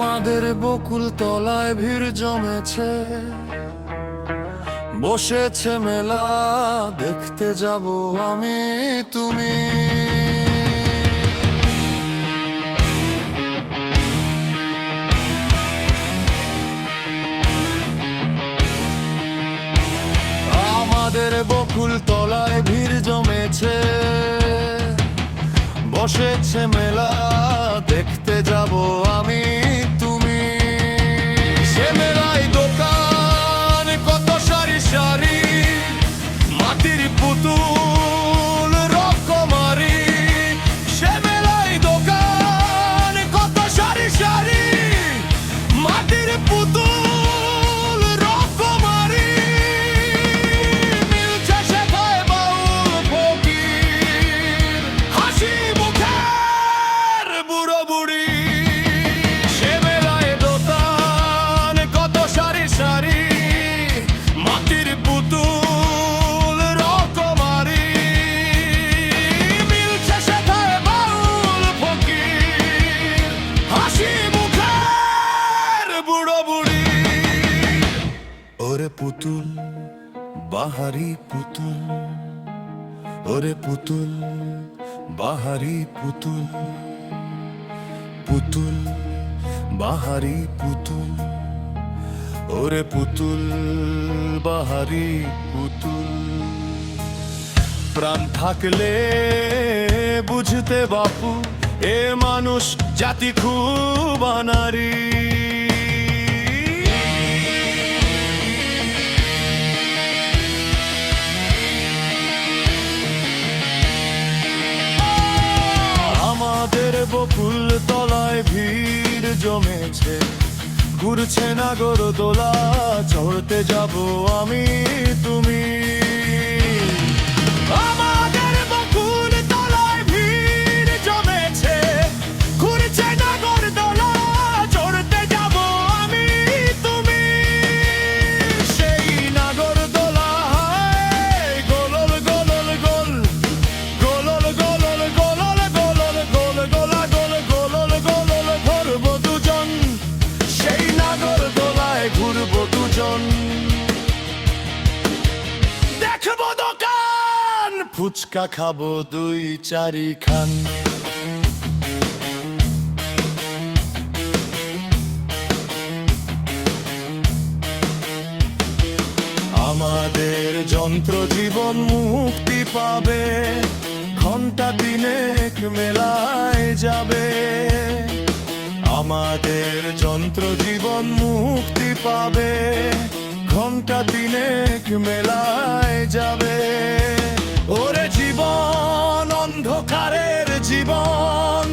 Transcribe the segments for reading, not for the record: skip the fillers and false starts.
আমাদের বকুল তলায় ভিড় জমেছে, বসেছে মেলা, দেখতে যাব আমি তুমি। আমাদের বকুল তলায় ভিড় জমেছে, বসেছে মেলা, দেখতে যাব আমি তুমি। সে মেলায় দোকান কত সারি সারি, মাটির পুতুল রকমারি। সে মেলায় দোকান কত সারি সারি, মাটির পুতুল রকমারি। মিলছে সেথায় বাউল ফকির, হাসি মুখের বুড়ো বুড়ি। সে মেলায় দোকান কত সারি সারি, মাটির পুতুল রকমারি। মিলছে সেথায় বাউল ফকির, হাসি মুখের বুড়ো বুড়ি। ওরে পুতুল বাহারি পুতুল, ওরে পুতুল বাহারি পুতুল, পুতুল বাহারি পুতুল, ওরে পুতুল বাহারি পুতুল। প্রাণ থাকলে বুঝতে বাপু, এ মানুষ জাতি খুব আনারি। আমাদের বকুল তলায় ভিড় জমেছে, ঘুরছে নাগরদোলা, চড়তে যাব আমি তুমি। আমাদের বকুল তলায় ভিড় জমেছে, ঘুরছে নাগরদোলা, চড়তে যাব আমি তুমি। সেই নাগরদোলায় গোলল গোলল গোল, গোলল গোলল গোলল গোলল গোল, গোলা গোল গোলল গোলল, ঘুরবো দুজন। সেই নাগরদোলায় ঘুরবো দুজন, দেখবো দোকান, ফুচকা খাবো দুই চারি খান। আমাদের যন্ত্র জীবন মুক্তি পাবে, ঘন্টা দিনেক মেলায় যাবে। আমাদের যন্ত্র জীবন মুক্তি পাবে, ঘন্টা দিনেক মেলায় যাবে। ওরে জীবন অন্ধকারের জীবন,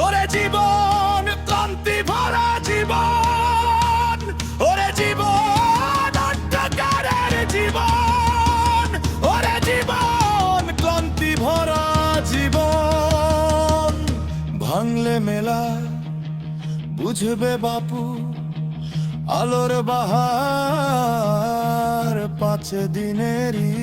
ওরে জীবন ক্লান্তি ভরা জীবন, ওরে জীবন অন্ধকারের জীবন, ওরে জীবন ক্লান্তি ভরা জীবন। ভাঙলে মেলা বুঝবে বাপু, আলোর বাহার 5 দিনেরই।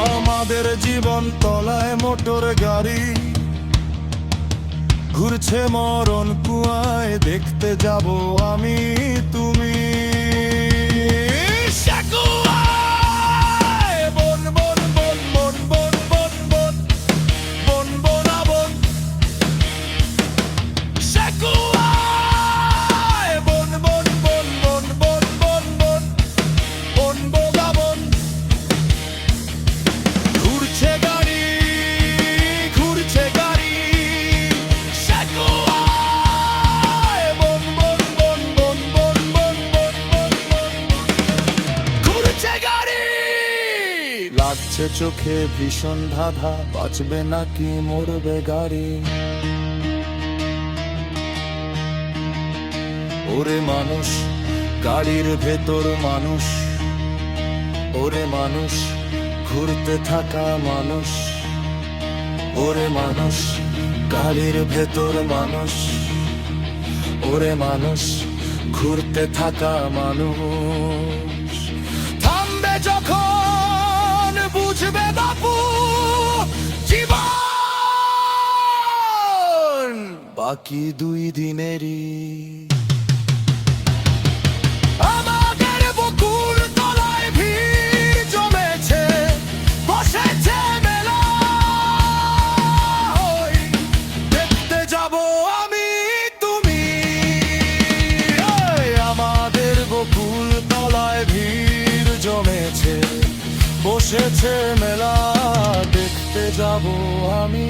আমাদের জীবন তলায় মোটর গাড়ি, ঘুরছে মরণ কুয়ায়, দেখতে যাব আমি তুমি। বন বন বন বন বন বন বন বন বনা বন, সেকুয়ায় বন বন বন বন বন বন বন বন বোগা বন। ঘুরছে গাড়ি, ঘুরছে গাড়ি, সেকুয়ায় বন বন বন বন বন বন বন বন বন, ঘুরছে গাড়ি। লাগছে চোখে ভীষণ ধাঁধা, বাঁচবে নাকি মরবে গাড়ি। ওরে মানুষ গাড়ির ভেতর মানুষ, ওরে মানুষ ঘুরতে থাকা মানুষ, ওরে মানুষ গাড়ির ভেতর মানুষ, ওরে মানুষ ঘুরতে থাকা মানুষ থামবে যখন বুঝবে বাপু জীবন বাকি 2 দিনেরই। আমাদের বকুল তলায় ভিড় জমেছে, বসেছে মেলা, ওই দেখতে যাব আমি তুমি। ওই আমাদের বকুল তলায় ভিড় জমেছে, বসেছে মেলা, দেখতে যাব আমি